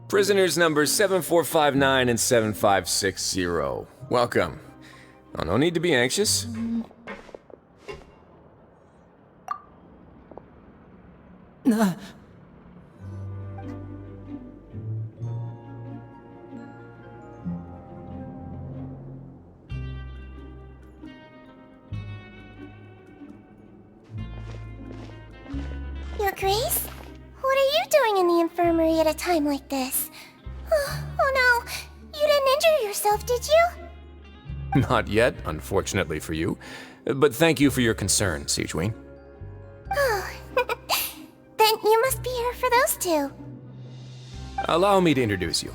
Prisoners numbers 7459 and 7560. Welcome. Oh, no need to be anxious. Your Grace? What are you doing in the infirmary at a time like this? Oh no, you didn't injure yourself, did you? Not yet, unfortunately for you. But thank you for your concern, Sigewin. Oh, then you must be here for those two. Allow me to introduce you.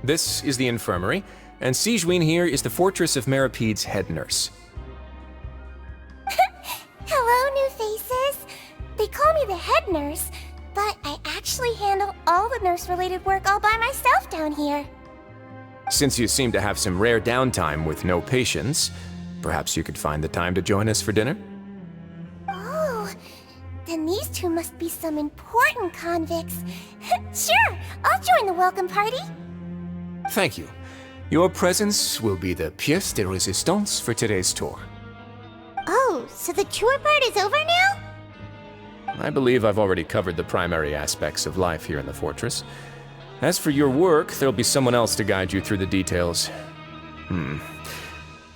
This is the infirmary, and Sigewin here is the Fortress of Meripede's head nurse. Hello, new faces. They call me the head nurse, but I actually handle all the nurse-related work all by myself down here. Since you seem to have some rare downtime with no patients, perhaps you could find the time to join us for dinner? Oh, then these two must be some important convicts. Sure, I'll join the welcome party. Thank you. Your presence will be the pièce de résistance for today's tour. Oh, so the tour part is over now? I believe I've already covered the primary aspects of life here in the fortress. As for your work, there'll be someone else to guide you through the details.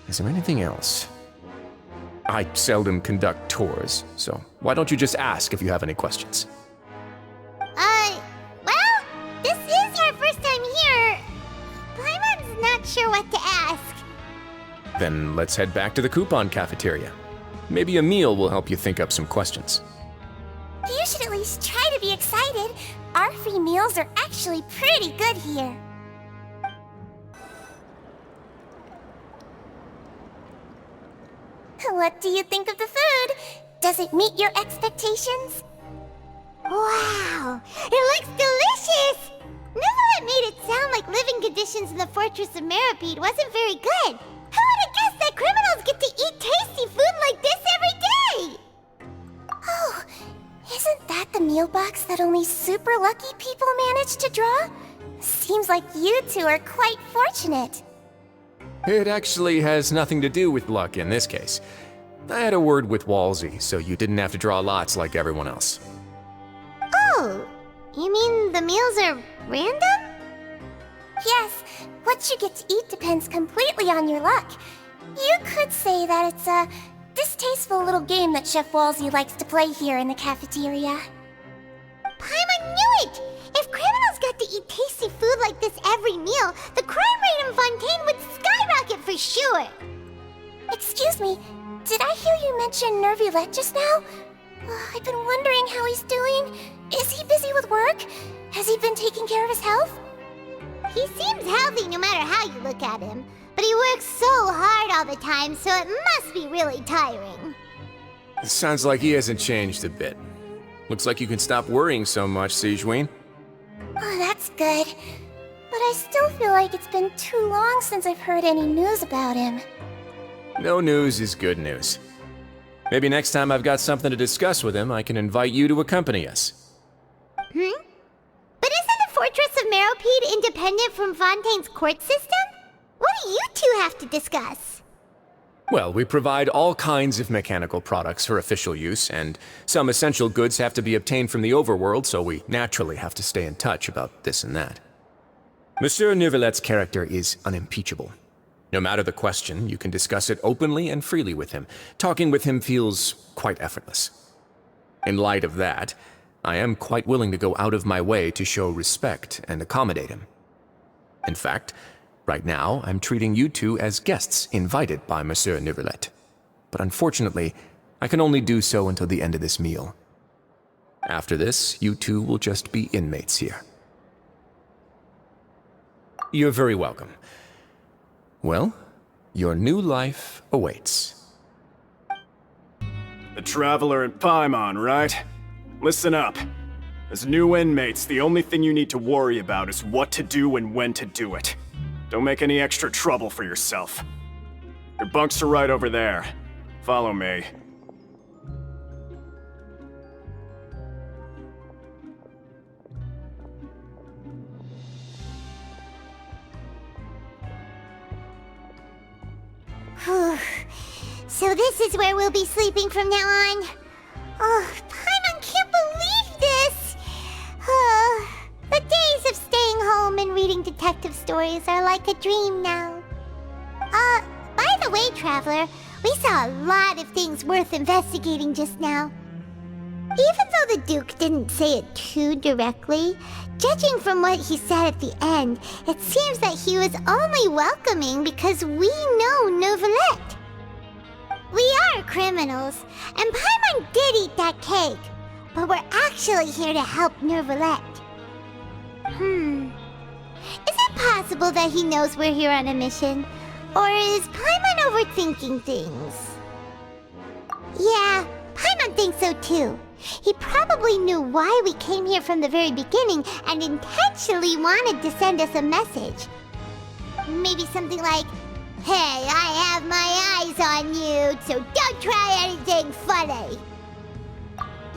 Is there anything else? I seldom conduct tours, so why don't you just ask if you have any questions? Well, this is our first time here. Paimon's not sure what to ask. Then let's head back to the coupon cafeteria. Maybe a meal will help you think up some questions. You should at least try to be excited. Our free meals are actually pretty good here. What do you think of the food? Does it meet your expectations? Wow, it looks delicious! Neverlet made it sound like living conditions in the Fortress of Meripede wasn't very good. Who would have guessed that criminals get to eat tasty food like this every day? Oh, isn't that the meal box that only super lucky people manage to draw? Seems like you two are quite fortunate. It actually has nothing to do with luck in this case. I had a word with Walsey, so you didn't have to draw lots like everyone else. Oh, you mean the meals are random? Yes, what you get to eat depends completely on your luck. You could say that it's a distasteful little game that Chef Walsey likes to play here in the cafeteria. Paimon knew it! If criminals got to eat tasty food like this every meal, the crime rate in Fontaine would skyrocket for sure! Excuse me, did I hear you mention Nervulette just now? I've been wondering how he's doing. Is he busy with work? Has he been taking care of his health? He seems healthy no matter how you look at him, but he works so hard all the time, so it must be really tiring. Sounds like he hasn't changed a bit. Looks like you can stop worrying so much, Sigewin. Oh, that's good. But I still feel like it's been too long since I've heard any news about him. No news is good news. Maybe next time I've got something to discuss with him, I can invite you to accompany us. But isn't the Fortress of Meropede independent from Fontaine's court system? What do you two have to discuss? Well, we provide all kinds of mechanical products for official use, and some essential goods have to be obtained from the overworld, so we naturally have to stay in touch about this and that. Monsieur Nervulette's character is unimpeachable. No matter the question, you can discuss it openly and freely with him. Talking with him feels quite effortless. In light of that, I am quite willing to go out of my way to show respect and accommodate him. In fact, right now, I'm treating you two as guests invited by Monsieur Nervulette. But unfortunately, I can only do so until the end of this meal. After this, you two will just be inmates here. You're very welcome. Well, your new life awaits. The Traveler and Paimon, right? Listen up. As new inmates, the only thing you need to worry about is what to do and when to do it. Don't make any extra trouble for yourself. Your bunks are right over there. Follow me. So this is where we'll be sleeping from now on. Oh, Paimon can't believe this! The days of staying home and reading detective stories are like a dream now. By the way, Traveler, we saw a lot of things worth investigating just now. Even though the Duke didn't say it too directly, judging from what he said at the end, it seems that he was only welcoming because we know Neuvillette. We are criminals, and Paimon did eat that cake, but we're actually here to help Neuvillette. Is it possible that he knows we're here on a mission? Or is Paimon overthinking things? Yeah, Paimon thinks so too. He probably knew why we came here from the very beginning and intentionally wanted to send us a message. Maybe something like, "Hey, I have my eyes on you, so don't try anything funny."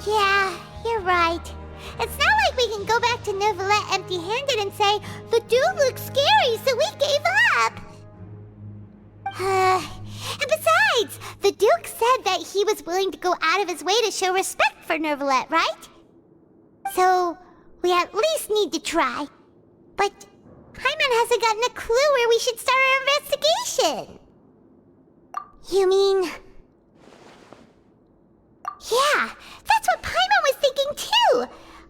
Yeah, you're right. It's not like we can go back to Neuvillette empty-handed and say, "The dude looks scary, so we gave up." And besides, the Duke said that he was willing to go out of his way to show respect for Neuvillette, right? So, we at least need to try. But Paimon hasn't gotten a clue where we should start our investigation. You mean... Yeah, that's what Paimon was thinking too!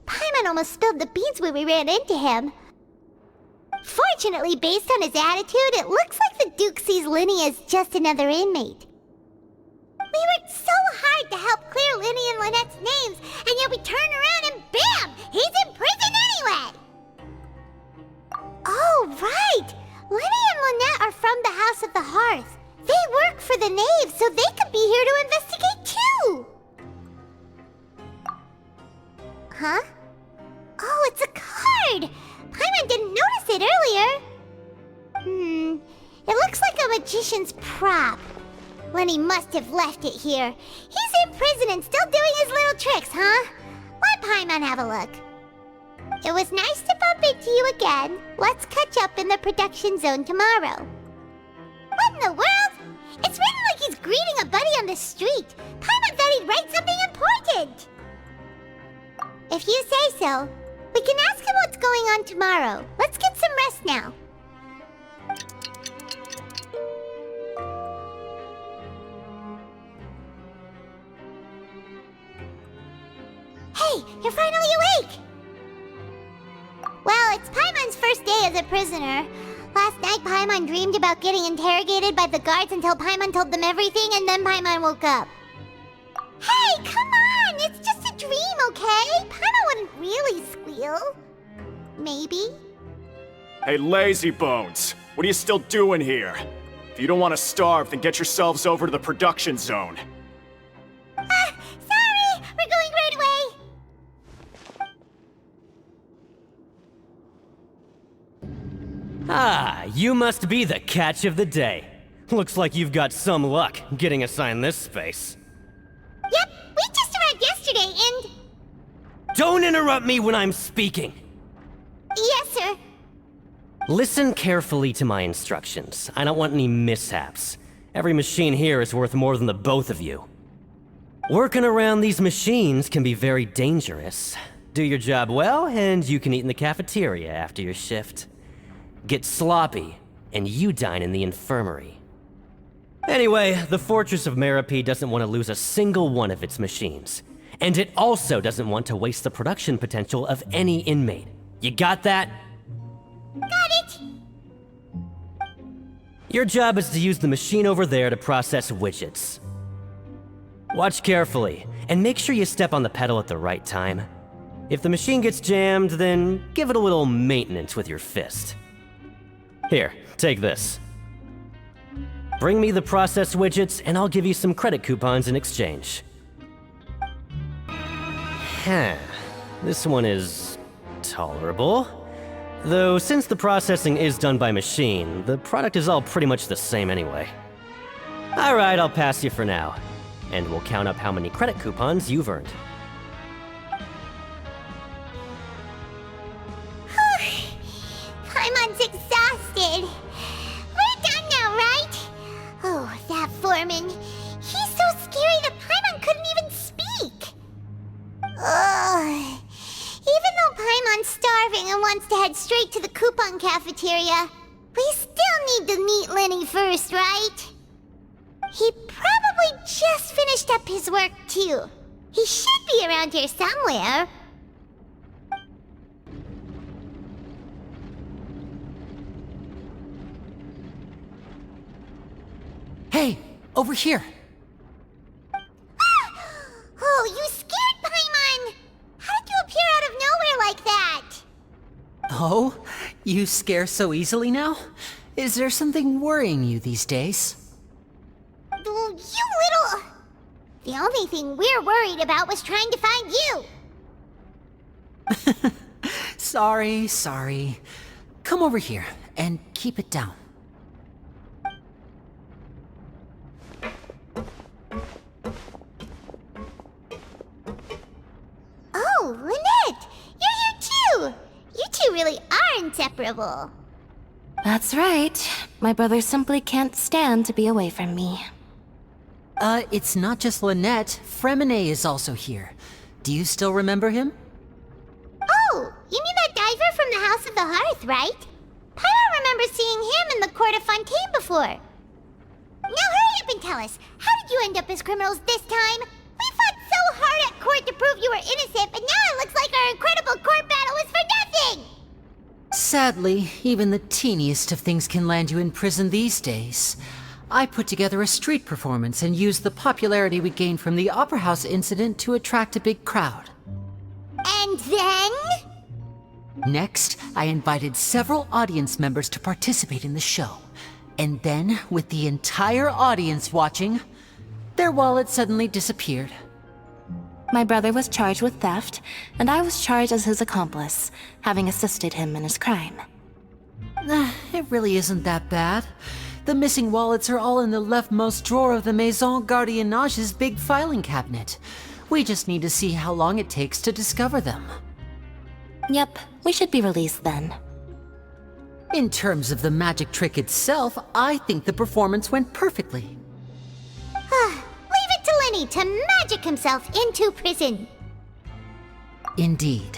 Paimon almost spilled the beans when we ran into him. Fortunately, based on his attitude, it looks like the Duke sees Lyney as just another inmate. We worked so hard to help clear Lyney and Lynette's names, and yet we turn around and bam! He's in prison anyway! Oh, right! Lyney and Lynette are from the House of the Hearth. They work for the Knave, so they could be here to investigate too! Huh? Oh, it's a card! Paimon didn't notice it earlier. It looks like a magician's prop. Lyney must have left it here. He's in prison and still doing his little tricks, huh? Let Paimon have a look. It was nice to bump into you again. Let's catch up in the production zone tomorrow. What in the world? It's written like he's greeting a buddy on the street. Paimon thought he'd write something important. If you say so. We can ask him what's going on tomorrow. Let's get some rest now. Hey, you're finally awake! Well, it's Paimon's first day as a prisoner. Last night, Paimon dreamed about getting interrogated by the guards until Paimon told them everything, and then Paimon woke up. Hey, come on! It's just a dream, okay? Paimon wouldn't really squeal. Maybe? Hey, lazy bones! What are you still doing here? If you don't want to starve, then get yourselves over to the production zone. Sorry! We're going right away! Ah, you must be the catch of the day. Looks like you've got some luck getting assigned this space. Yep, we just arrived yesterday and... Don't interrupt me when I'm speaking! Yes, sir. Listen carefully to my instructions. I don't want any mishaps. Every machine here is worth more than the both of you. Working around these machines can be very dangerous. Do your job well, and you can eat in the cafeteria after your shift. Get sloppy, and you dine in the infirmary. Anyway, the Fortress of Meropide doesn't want to lose a single one of its machines. And it also doesn't want to waste the production potential of any inmate. You got that? Got it! Your job is to use the machine over there to process widgets. Watch carefully, and make sure you step on the pedal at the right time. If the machine gets jammed, then give it a little maintenance with your fist. Here, take this. Bring me the process widgets, and I'll give you some credit coupons in exchange. This one is tolerable. Though since the processing is done by machine, the product is all pretty much the same anyway. Alright, I'll pass you for now. And we'll count up how many credit coupons you've earned. Paimon's exhausted. We're done now, right? Oh, that Foreman. He's so scary that Paimon couldn't even speak. Ugh. Even though Paimon's starving and wants to head straight to the coupon cafeteria, we still need to meet Lyney first, right? He probably just finished up his work, too. He should be around here somewhere. Hey, over here. Ah! Oh, you scared Paimon! How did you appear out of nowhere like that? Oh, you scare so easily now? Is there something worrying you these days? You little... The only thing we're worried about was trying to find you. Sorry. Come over here and keep it down. Oh, Lynette! You're here too! You two really are inseparable. That's right. My brother simply can't stand to be away from me. It's not just Lynette. Fremine is also here. Do you still remember him? Oh, you mean that diver from the House of the Hearth, right? Paimon remembers seeing him in the court of Fontaine before. Now hurry up and tell us, how did you end up as criminals this time? We fought so hard at court to prove you were innocent, but now it looks like our incredible court battle was for nothing! Sadly, even the teeniest of things can land you in prison these days. I put together a street performance and used the popularity we gained from the Opera House incident to attract a big crowd. And then? Next, I invited several audience members to participate in the show. And then, with the entire audience watching, their wallet suddenly disappeared. My brother was charged with theft, and I was charged as his accomplice, having assisted him in his crime. It really isn't that bad. The missing wallets are all in the leftmost drawer of the Maison Gardiennage's big filing cabinet. We just need to see how long it takes to discover them. Yep, we should be released then. In terms of the magic trick itself, I think the performance went perfectly. Leave it to Lyney to magic himself into prison. Indeed.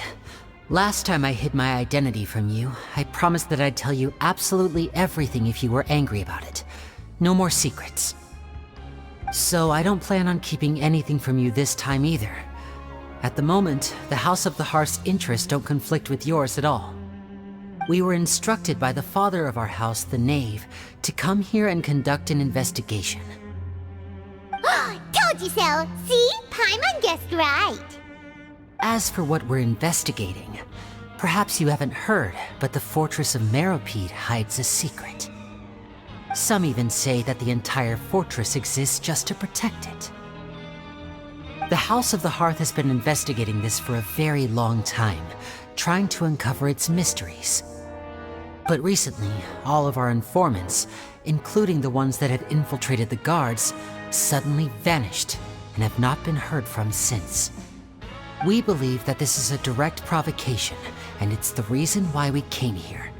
Last time I hid my identity from you, I promised that I'd tell you absolutely everything if you were angry about it. No more secrets. So I don't plan on keeping anything from you this time either. At the moment, the House of the Hearth's interests don't conflict with yours at all. We were instructed by the father of our house, the Knave, to come here and conduct an investigation. Told you so! See? Paimon guessed right. As for what we're investigating, perhaps you haven't heard, but the fortress of Meropide hides a secret. Some even say that the entire fortress exists just to protect it. The House of the Hearth has been investigating this for a very long time, trying to uncover its mysteries. But recently, all of our informants, including the ones that had infiltrated the guards, suddenly vanished and have not been heard from since. We believe that this is a direct provocation, and it's the reason why we came here.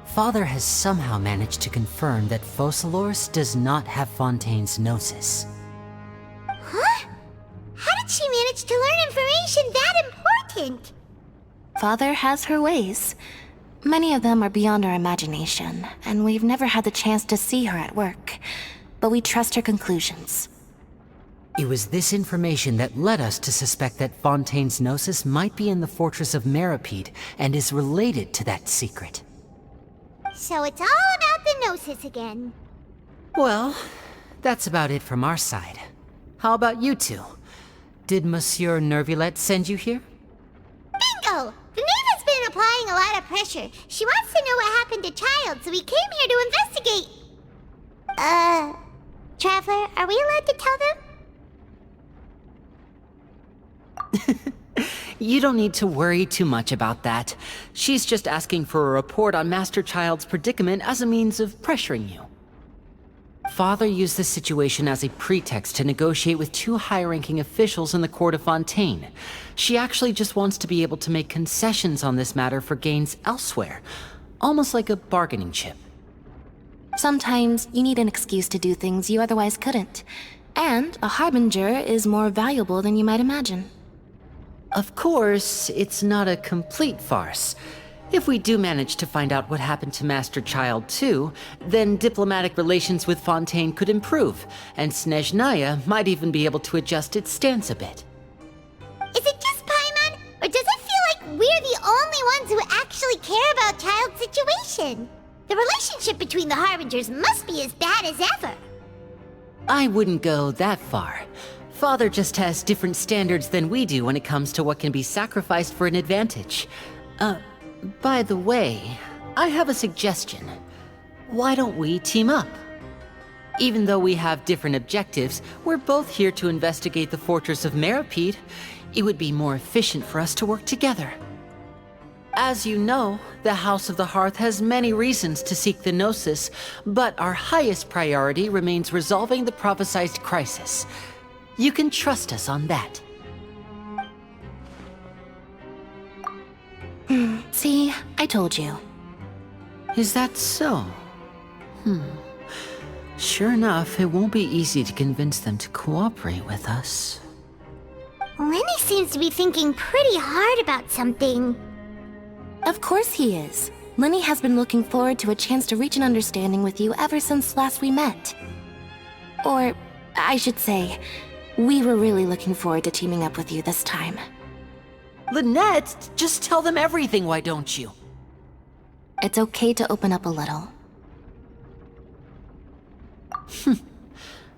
Father has somehow managed to confirm that Focalors does not have Fontaine's gnosis. Huh? How did she manage to learn information that important? Father has her ways. Many of them are beyond our imagination, and we've never had the chance to see her at work. But we trust her conclusions. It was this information that led us to suspect that Fontaine's gnosis might be in the fortress of Meropide and is related to that secret. So it's all about the gnosis again. Well, that's about it from our side. How about you two? Did Monsieur Nervillette send you here? Bingo! The Knave has been applying a lot of pressure. She wants to know what happened to Child, so we came here to investigate. Traveler, are we allowed to tell them? You don't need to worry too much about that. She's just asking for a report on Master Child's predicament as a means of pressuring you. Father used this situation as a pretext to negotiate with two high-ranking officials in the court of Fontaine. She actually just wants to be able to make concessions on this matter for gains elsewhere, almost like a bargaining chip. Sometimes you need an excuse to do things you otherwise couldn't. And a harbinger is more valuable than you might imagine. Of course, it's not a complete farce. If we do manage to find out what happened to Master Child 2, then diplomatic relations with Fontaine could improve, and Snezhnaya might even be able to adjust its stance a bit. Is it just Paimon, or does it feel like we're the only ones who actually care about Child's situation? The relationship between the Harbingers must be as bad as ever. I wouldn't go that far. Father just has different standards than we do when it comes to what can be sacrificed for an advantage. By the way, I have a suggestion. Why don't we team up? Even though we have different objectives, we're both here to investigate the fortress of Meropide. It would be more efficient for us to work together. As you know, the House of the Hearth has many reasons to seek the Gnosis, but our highest priority remains resolving the prophesized crisis. You can trust us on that. See, I told you. Is that so? Sure enough, it won't be easy to convince them to cooperate with us. Lyney seems to be thinking pretty hard about something. Of course he is. Lyney has been looking forward to a chance to reach an understanding with you ever since last we met. Or, I should say, we were really looking forward to teaming up with you this time. Lynette, just tell them everything, why don't you? It's okay to open up a little.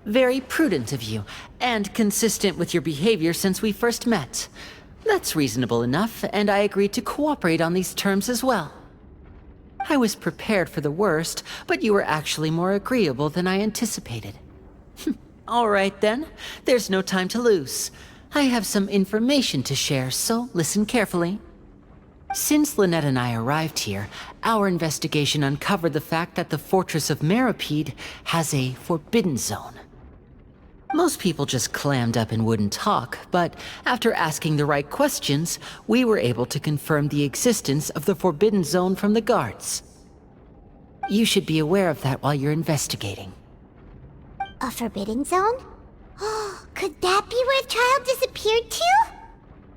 Very prudent of you, and consistent with your behavior since we first met. That's reasonable enough, and I agreed to cooperate on these terms as well. I was prepared for the worst, but you were actually more agreeable than I anticipated. All right then, there's no time to lose. I have some information to share, so listen carefully. Since Lynette and I arrived here, our investigation uncovered the fact that the fortress of Meropide has a forbidden zone. Most people just clammed up and wouldn't talk, but after asking the right questions, we were able to confirm the existence of the forbidden zone from the guards. You should be aware of that while you're investigating. A forbidden zone? Could that be where Child disappeared to?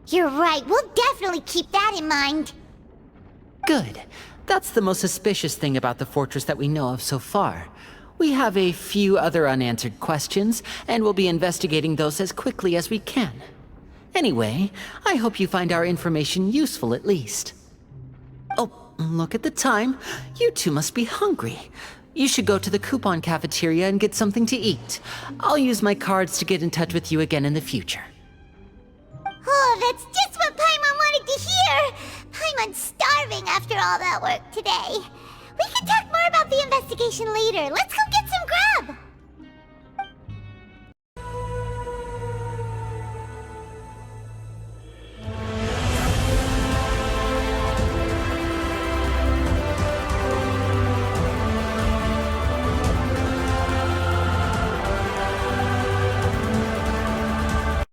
You're right, we'll definitely keep that in mind. Good. That's the most suspicious thing about the fortress that we know of so far. We have a few other unanswered questions, and we'll be investigating those as quickly as we can. Anyway, I hope you find our information useful at least. Oh, look at the time. You two must be hungry. You should go to the coupon cafeteria and get something to eat. I'll use my cards to get in touch with you again in the future. Oh, that's just what Paimon wanted to hear! Paimon's starving after all that work today. We can talk more about the investigation later. Let's go